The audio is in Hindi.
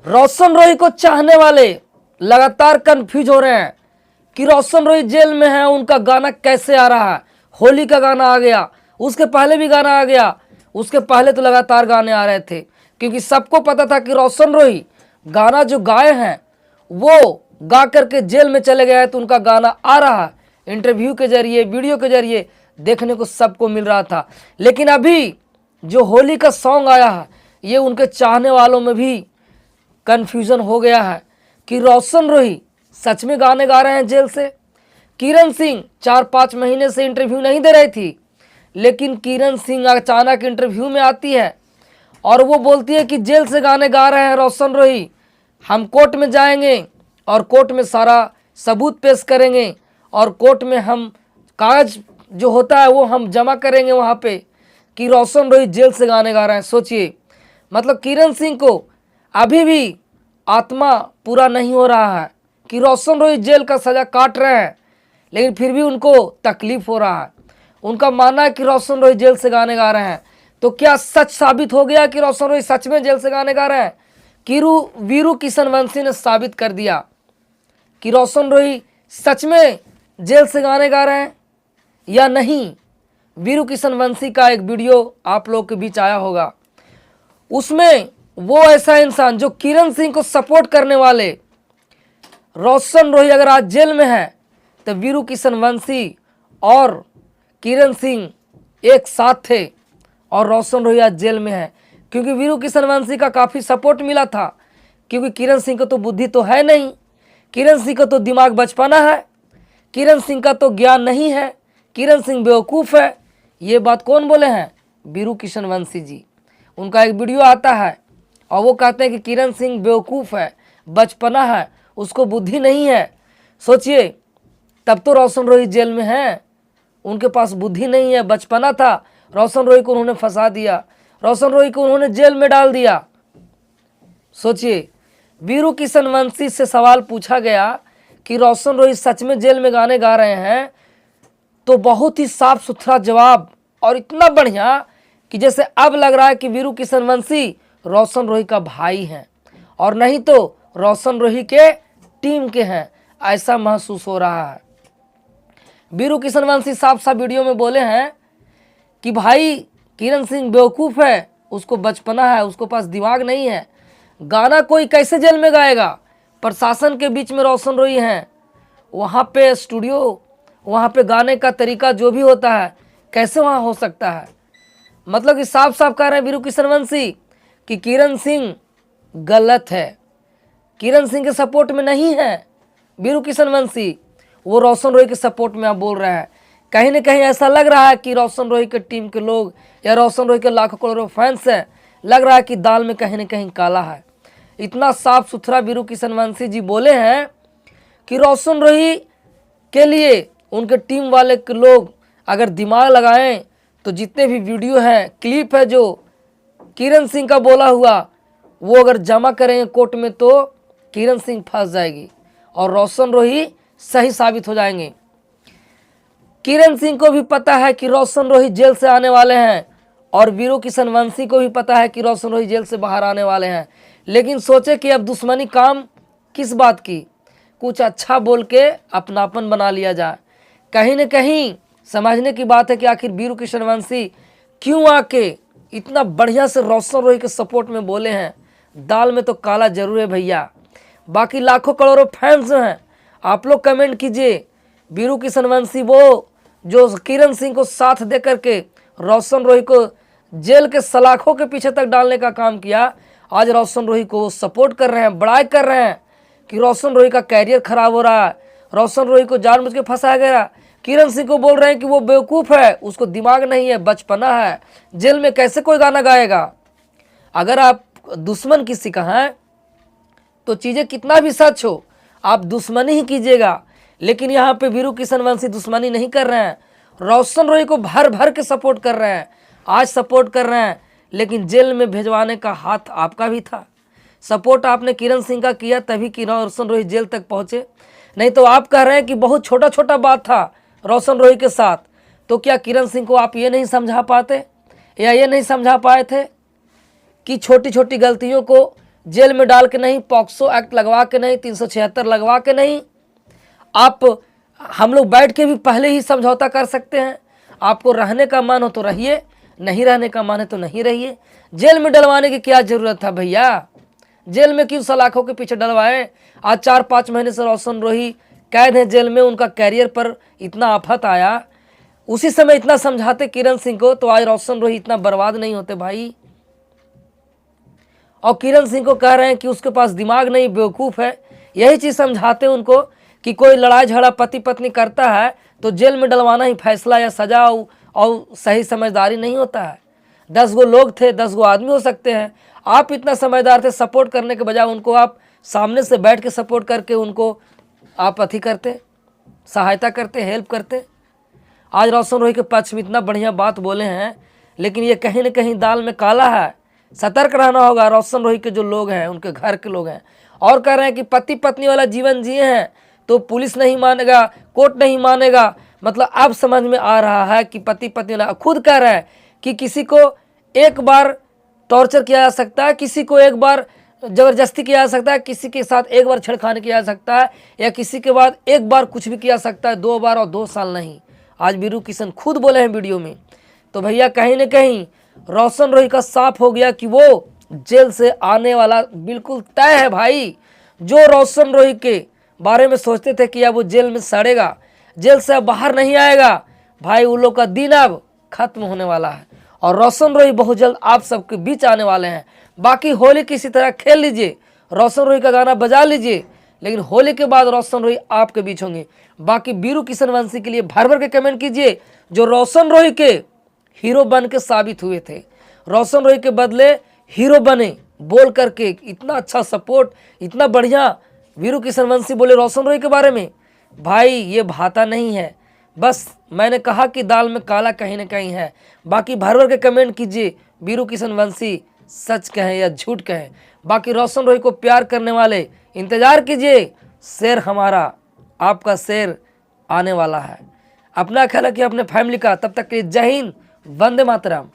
रोशन रोही को चाहने वाले लगातार कंफ्यूज हो रहे हैं कि रोशन रोही जेल में है, उनका गाना कैसे आ रहा है। होली का गाना आ गया, उसके पहले भी गाना आ गया, उसके पहले तो लगातार गाने आ रहे थे, क्योंकि सबको पता था कि रोशन रोही गाना जो गाए हैं वो गा करके जेल में चले गए हैं, तो उनका गाना आ रहा है। इंटरव्यू के जरिए, वीडियो के जरिए देखने को सबको मिल रहा था। लेकिन अभी जो होली का सॉन्ग आया है, ये उनके चाहने वालों में भी कन्फ्यूज़न हो गया है कि रोशन रोही सच में गाने गा रहे हैं जेल से। किरण सिंह 4-5 महीने से इंटरव्यू नहीं दे रही थी, लेकिन किरण सिंह अचानक इंटरव्यू में आती है और वो बोलती है कि जेल से गाने गा रहे हैं रोशन रोही, हम कोर्ट में जाएंगे और कोर्ट में सारा सबूत पेश करेंगे और कोर्ट में हम कागज जो होता है वो हम जमा करेंगे वहाँ पे कि रोशन रोही जेल से गाने गा रहे हैं। सोचिए, मतलब किरण सिंह को अभी भी आत्मा पूरा नहीं हो रहा है कि रोशन रोही जेल का सज़ा काट रहे हैं, लेकिन फिर भी उनको तकलीफ़ हो रहा है। उनका मानना है कि रोशन रोही जेल से गाने गा रहे हैं। तो क्या सच साबित हो गया कि रोशन रोही सच में जेल से गाने गा रहे हैं? वीरू किशनवंशी ने साबित कर दिया कि रोशन रोही सच में जेल से गाने गा रहे हैं या नहीं। वीरू किशनवंशी का एक वीडियो आप लोग के बीच आया होगा, उसमें वो ऐसा इंसान जो किरण सिंह को सपोर्ट करने वाले, रोशन रोही अगर आज जेल में है तो वीरू किशनवंशी और किरण सिंह एक साथ थे और रोशन रोही आज जेल में है, क्योंकि वीरू किशनवंशी का काफ़ी सपोर्ट मिला था। क्योंकि किरण सिंह को तो बुद्धि तो है नहीं, किरण सिंह का तो दिमाग बचपना है, किरण सिंह का तो ज्ञान नहीं है, किरण सिंह बेवकूफ़ है। ये बात कौन बोले हैं? वीरू किशनवंशी जी। उनका एक वीडियो आता है और वो कहते हैं कि किरण सिंह बेवकूफ़ है, बचपना है, उसको बुद्धि नहीं है। सोचिए, तब तो रोशन रोही जेल में है, उनके पास बुद्धि नहीं है, बचपना था, रोशन रोही को उन्होंने फंसा दिया, रोशन रोही को उन्होंने जेल में डाल दिया। सोचिए, वीरू किशनवंशी से सवाल पूछा गया कि रोशन रोही सच में जेल में गाने गा रहे हैं, तो बहुत ही साफ सुथरा जवाब और इतना बढ़िया कि जैसे अब लग रहा है कि वीरू किशनवंशी रोशन रोही का भाई हैं और नहीं तो रोशन रोही के टीम के हैं, ऐसा महसूस हो रहा है। वीरू किशनवंशी साफ साफ वीडियो में बोले हैं कि भाई किरण सिंह बेवकूफ़ है, उसको बचपना है, उसको पास दिमाग नहीं है, गाना कोई कैसे जेल में गाएगा। प्रशासन के बीच में रोशन रोही हैं, वहाँ पे स्टूडियो, वहाँ पे गाने का तरीका जो भी होता है, कैसे वहाँ हो सकता है। मतलब कि साफ साफ कह रहे हैं वीरू किशनवंशी कि किरण सिंह गलत है, किरण सिंह के सपोर्ट में नहीं है वीरू किशनवंशी, वो रोशन रोही के सपोर्ट में आप बोल रहे हैं। कहीं ना कहीं ऐसा लग रहा है कि रोशन रोही के टीम के लोग या रोशन रोही के लाखों करोड़ों फैंस हैं, लग रहा है कि दाल में कहीं ना कहीं काला है। इतना साफ सुथरा वीरू किशनवंशी जी बोले हैं कि रोशन रोही के लिए उनके टीम वाले के लोग अगर दिमाग लगाएं तो जितने भी वीडियो हैं, क्लिप है जो किरण सिंह का बोला हुआ, वो अगर जमा करेंगे कोर्ट में तो किरण सिंह फंस जाएगी और रोशन रोही सही साबित हो जाएंगे। किरण सिंह को भी पता है कि रोशन रोही जेल से आने वाले हैं और वीरू किशनवंशी को भी पता है कि रोशन रोही जेल से बाहर आने वाले हैं, लेकिन सोचे कि अब दुश्मनी काम किस बात की, कुछ अच्छा बोल के अपनापन बना लिया जाए। कहीं न कहीं समझने की बात है कि आखिर वीरू किशनवंशी क्यों आके इतना बढ़िया से रोशन रोही के सपोर्ट में बोले हैं। दाल में तो काला जरूर है भैया। बाकी लाखों करोड़ों फैंस हैं, आप लोग कमेंट कीजिए। वीरू किशनवंशी वो जो किरण सिंह को साथ दे करके रोशन रोही को जेल के सलाखों के पीछे तक डालने का काम किया, आज रोशन रोही को सपोर्ट कर रहे हैं, बड़ाई कर रहे हैं कि रोशन रोही का कैरियर खराब हो रहा है, रोशन रोही को जानबूझ के फंसाया गया। किरण सिंह को बोल रहे हैं कि वो बेवकूफ़ है, उसको दिमाग नहीं है, बचपना है, जेल में कैसे कोई गाना गाएगा। अगर आप दुश्मन किसी का हैं तो चीज़ें कितना भी सच हो, आप दुश्मनी ही कीजिएगा। लेकिन यहाँ पे वीरू किशनवंशी दुश्मनी नहीं कर रहे हैं, रोशन रोही को भर भर के सपोर्ट कर रहे हैं, आज सपोर्ट कर रहे हैं, लेकिन जेल में भेजवाने का हाथ आपका भी था। सपोर्ट आपने किरण सिंह का किया तभी कि रोशन रोही जेल तक पहुँचे, नहीं तो आप कह रहे हैं कि बहुत छोटा छोटा बात था रोशन रोही के साथ, तो क्या किरण सिंह को आप ये नहीं समझा पाते या ये नहीं समझा पाए थे कि छोटी छोटी गलतियों को जेल में डाल के नहीं, पॉक्सो एक्ट लगवा के नहीं, 376 लगवा के नहीं, आप हम लोग बैठ के भी पहले ही समझौता कर सकते हैं। आपको रहने का मन हो तो रहिए, नहीं रहने का मन है तो नहीं रहिए। जेल में डलवाने की क्या ज़रूरत था भैया? जेल में क्यों सलाखों के पीछे डलवाए? आज 4-5 महीने से रोशन रोही कैद है जेल में, उनका कैरियर पर इतना आफत आया। उसी समय इतना समझाते किरण सिंह को तो आज रोशन रोही इतना बर्बाद नहीं होते भाई। और किरण सिंह को कह रहे हैं कि उसके पास दिमाग नहीं, बेवकूफ़ है। यही चीज़ समझाते हैं उनको कि कोई लड़ाई झगड़ा पति पत्नी करता है तो जेल में डलवाना ही फैसला या सजा और सही समझदारी नहीं होता है। 10 गो लोग थे, 10 गो आदमी हो सकते हैं। आप इतना समझदार थे, सपोर्ट करने के बजाय उनको आप सामने से बैठ के सपोर्ट करके उनको आप अथी करते, सहायता करते, हेल्प करते। आज रोशन रोही के पक्ष में इतना बढ़िया बात बोले हैं, लेकिन ये कहीं ना कहीं दाल में काला है। सतर्क रहना होगा। रोशन रोही के जो लोग हैं, उनके घर के लोग हैं, और कह रहे हैं कि पति पत्नी वाला जीवन जिए हैं तो पुलिस नहीं मानेगा, कोर्ट नहीं मानेगा। मतलब अब समझ में आ रहा है कि पति पत्नी वाला खुद कह रहा है कि किसी को एक बार टॉर्चर किया जा सकता है, किसी को एक बार ज़बरदस्ती किया जा सकता है, किसी के साथ एक बार छेड़खानी किया जा सकता है, या किसी के बाद एक बार कुछ भी किया जा सकता है, 2 बार और 2 साल नहीं। आज वीरू किशन खुद बोले हैं वीडियो में। तो भैया कहीं ना कहीं रोशन रोही का साफ हो गया कि वो जेल से आने वाला बिल्कुल तय है भाई। जो रोशन रोही के बारे में सोचते थे कि अब वो जेल में सड़ेगा, जेल से अब बाहर नहीं आएगा, भाई उन लोग का दिन अब खत्म होने वाला है। और रोशन रोही बहुत जल्द आप सबके बीच आने वाले हैं। बाकी होली किसी तरह खेल लीजिए, रोशन रोही का गाना बजा लीजिए, लेकिन होली के बाद रोशन रोही आपके बीच होंगे। बाकी वीरू किशन वंशी के लिए भर भर के कमेंट कीजिए, जो रोशन रोही के हीरो बन के साबित हुए थे, रोशन रोही के बदले हीरो बने बोल करके। इतना अच्छा सपोर्ट, इतना बढ़िया वीरू किशन वंशी बोले रोशन रोही के बारे में, भाई ये भाता नहीं है। बस मैंने कहा कि दाल में काला कहीं ना कहीं है। बाकी भर भर के कमेंट कीजिए, वीरू किशन वंशी सच कहें या झूठ कहें। बाकी रोशन रोही को प्यार करने वाले इंतज़ार कीजिए, शेर हमारा, आपका शेर आने वाला है। अपना ख्याल रखिए अपने फैमिली का। तब तक के लिए जय हिंद, वंदे मातरम।